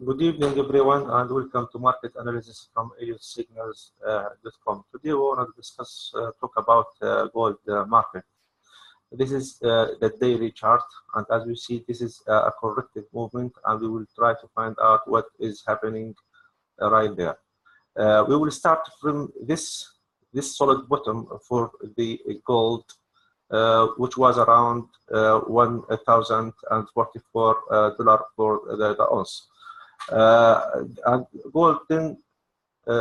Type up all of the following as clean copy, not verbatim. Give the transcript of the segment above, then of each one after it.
Good evening, everyone, and welcome to Market Analysis from ElliotSignals.com. Today, we want to talk about gold market. This is the daily chart, and as we see, this is a corrective movement, and we will try to find out what is happening right there. We will start from this solid bottom for the gold, which was around $1,044 for the ounce. And gold then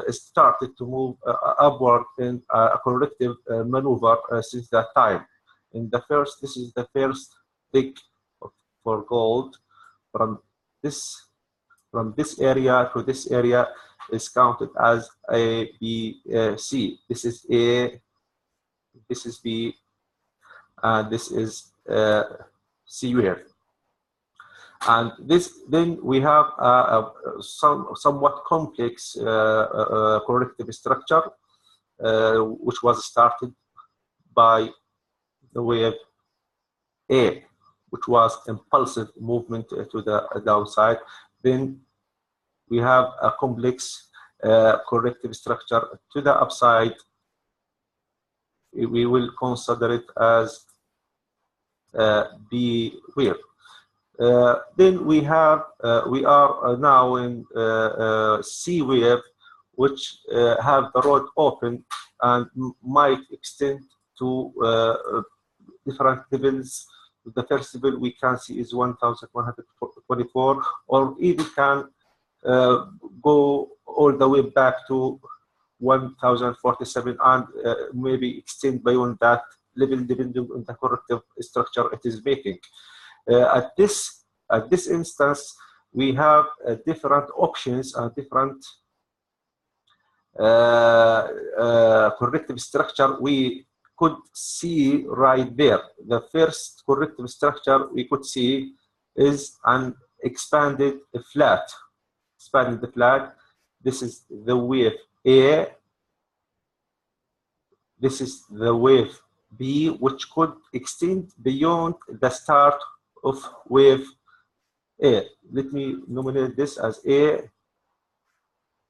started to move upward in a corrective maneuver since that time. This is the first peak for gold from this area to this area is counted as A, B, C. This is A, this is B, and this is C wave. And then we have somewhat complex corrective structure, which was started by the wave A, which was impulsive movement to the downside. Then we have a complex corrective structure to the upside. We will consider it as B wave. Then we are now in C wave, which have the road open and might extend to different levels. The first level we can see is 1,124, or even can go all the way back to 1,047 and maybe extend beyond that level depending on the corrective structure it is making. At this instance, we have different options and different corrective structure we could see right there. The first corrective structure we could see is an expanded flat. Expanded flat. This is the wave A. This is the wave B, which could extend beyond the start of wave A. Let me nominate this as A.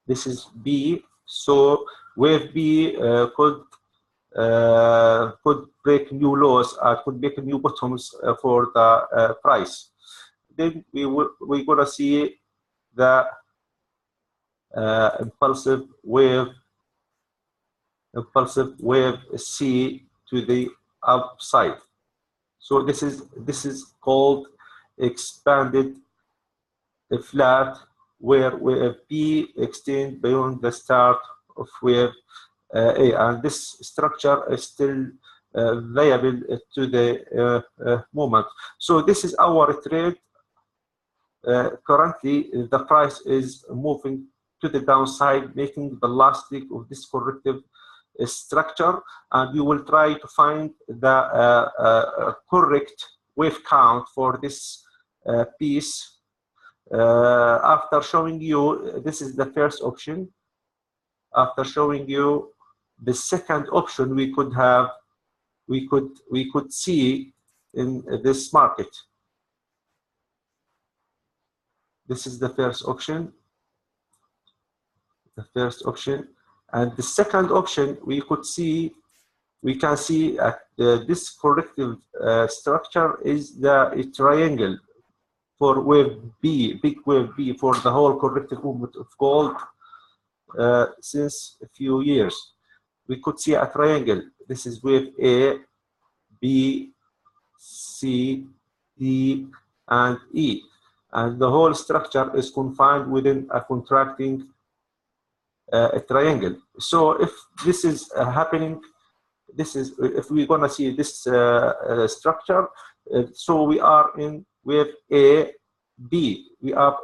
This is B. So wave B could break new lows, could make new bottoms for the price. Then we're gonna see the impulsive wave C to the upside. So this is called expanded flat, where wave B extend beyond the start of wave A, and this structure is still viable to the moment. So this is our trade. Currently, the price is moving to the downside, making the last leg of this corrective structure, and we will try to find the correct wave count for this piece. After showing you, this is the first option. After showing you the second option, we could see in this market. This is the first option. The first option. And the second option, we can see this corrective structure is the triangle for wave B, big wave B, for the whole corrective movement of gold since a few years. We could see a triangle. This is wave A, B, C, D, and E. And the whole structure is confined within a contracting a triangle. So if this is happening, if we're gonna see this structure, so we are in wave A, B. We are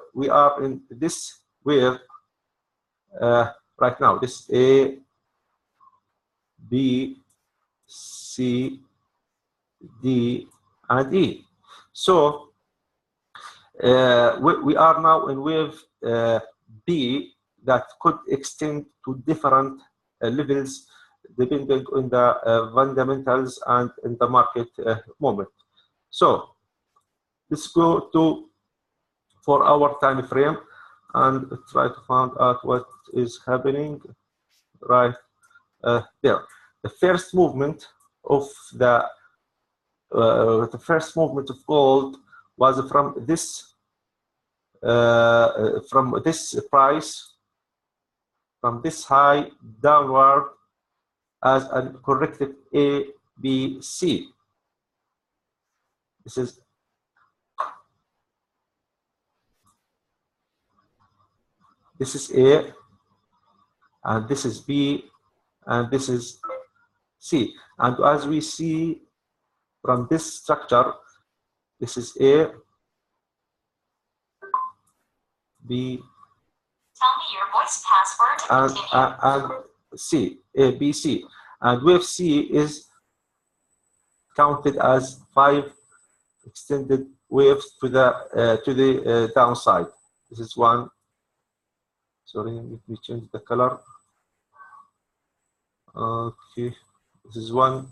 in this wave right now. This A, B, C, D, and E. So we are now in wave B, that could extend to different levels depending on the fundamentals and in the market moment. So let's go to 4-hour time frame. and try to find out what is happening right there. The first movement of the first movement of gold was from this price, from this high downward as a corrective A, B, C. This is A, and this is B, and this is C. And as we see from this structure, this is A, B, tell me your voice password to continue. And C, A, B, C. And wave C is counted as 5 extended waves to the downside. This is one. Sorry, let me change the color. Okay, this is 1,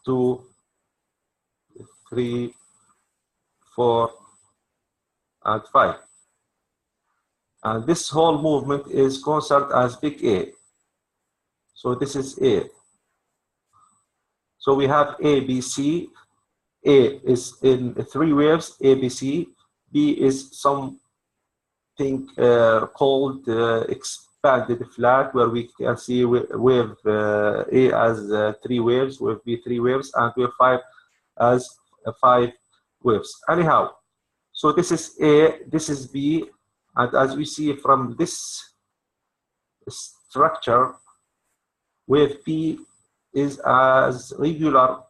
2, 3, 4, and 5. And this whole movement is considered as big A. So this is A. So we have A, B, C. A is in 3 waves, A, B, C. B is something called expanded flat, where we can see wave A as 3 waves, wave B 3 waves, and wave 5 as 5 waves. Anyhow, so this is A, this is B, and as we see from this structure, wave B is as regular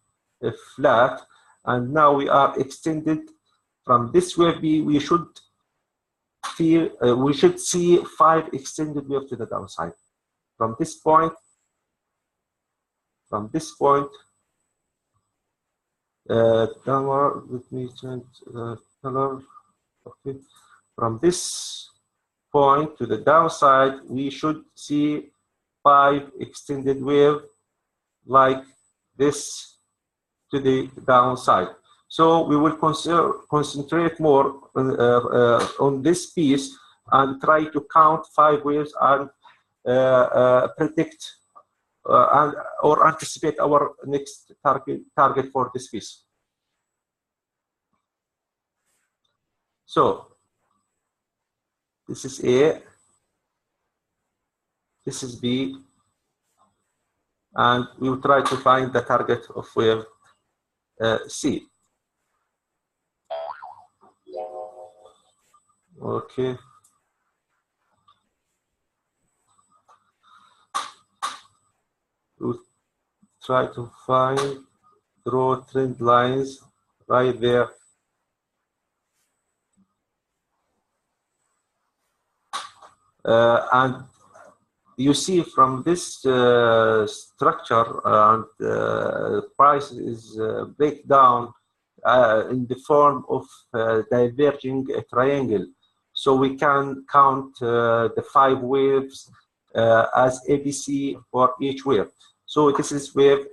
flat, and now we are extended from this wave B. We should see 5 extended waves to the downside. From this point, downward. Let me change the color. Okay, from this point to the downside, we should see 5 extended wave like this to the downside. So we will concentrate more on this piece and try to count 5 waves and predict or anticipate our next target for this piece. So this is A, this is B, and we will try to find the target of wave C. Okay. We'll try to draw trend lines right there. And you see from this structure and price is breakdown in the form of diverging triangle. So we can count the 5 waves as ABC for each wave. So this is wave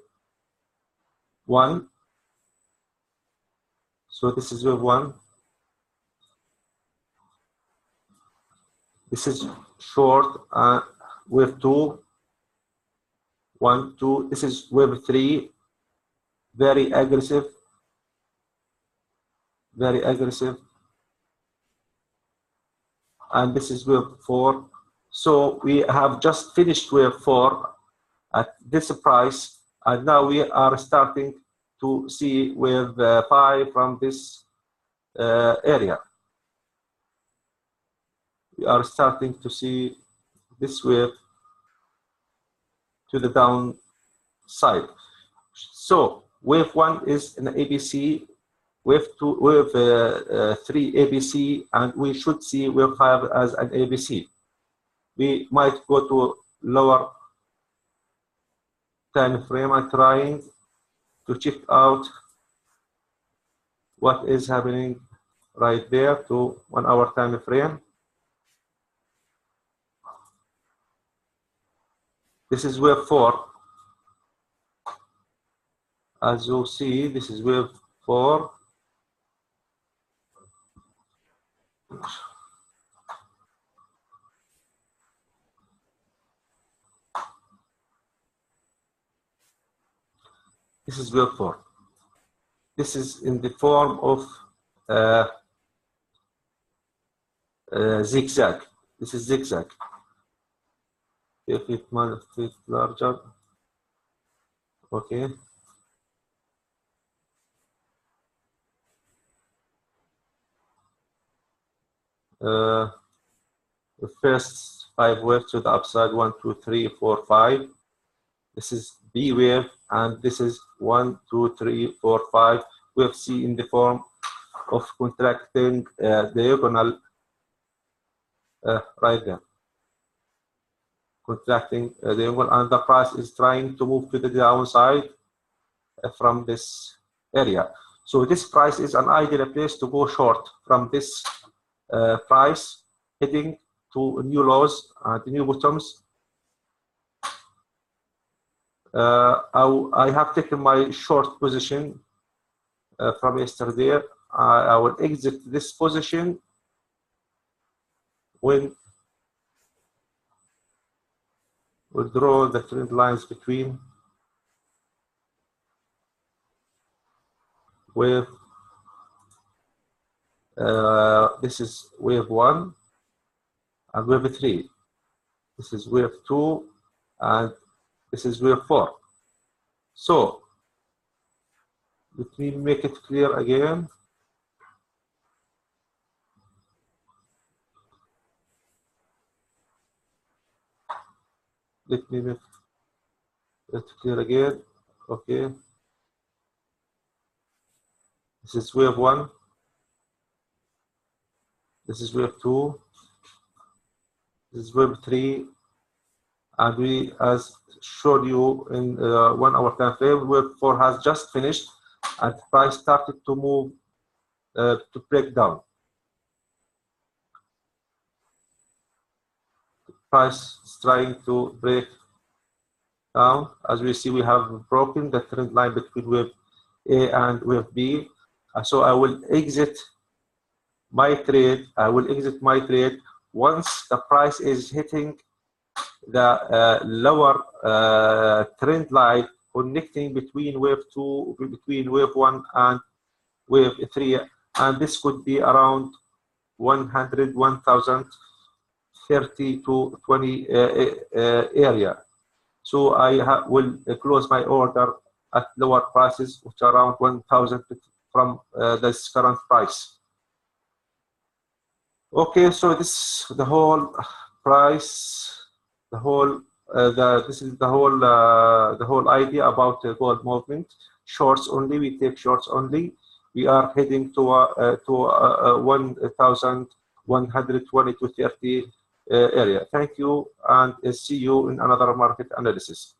1. So this is wave 1. This is short, wave 2, 1, 2. This is wave 3, very aggressive, very aggressive. And this is wave 4. So we have just finished wave 4 at this price, and now we are starting to see wave 5 from this area. We are starting to see this wave to the downside. So wave 1 is an ABC, wave 2, wave 3 ABC, and we should see wave 5 as an ABC. We might go to lower time frame and trying to check out what is happening right there to 1 hour time frame. This is wave 4. As you see, this is wave 4. This is wave 4. This is in the form of zigzag. This is zigzag. If it is larger, okay. The first 5 waves to the upside, 1, 2, 3, 4, 5. This is B wave, and this is 1, 2, 3, 4, 5. Wave C in the form of contracting diagonal right there. Contracting diagonal, and the price is trying to move to the downside from this area. So this price is an ideal place to go short from this price, heading to new lows and new bottoms. I have taken my short position from yesterday. I will exit this position when we draw the trend lines between wave. This is wave 1 and wave 3. This is wave 2 and this is wave 4. So let me make it clear again. Let me make it clear again. Okay. This is wave 1. This is wave 2. This is wave 3. And we, as showed you in 1 hour time frame, wave 4 has just finished and price started to move to break down. Price is trying to break down. As we see, we have broken the trend line between wave A and wave B. So I will exit my trade. I will exit my trade once the price is hitting the lower trend line connecting between wave 2, between wave 1 and wave 3, and this could be around 100, 1,030 to 20 area. So I will close my order at lower prices, which are around 1,000 from this current price. Okay, so this the whole price. This is the whole idea about the gold movement. Shorts only. We take shorts only. We are heading to 1,120 to 30 area. Thank you, and see you in another market analysis.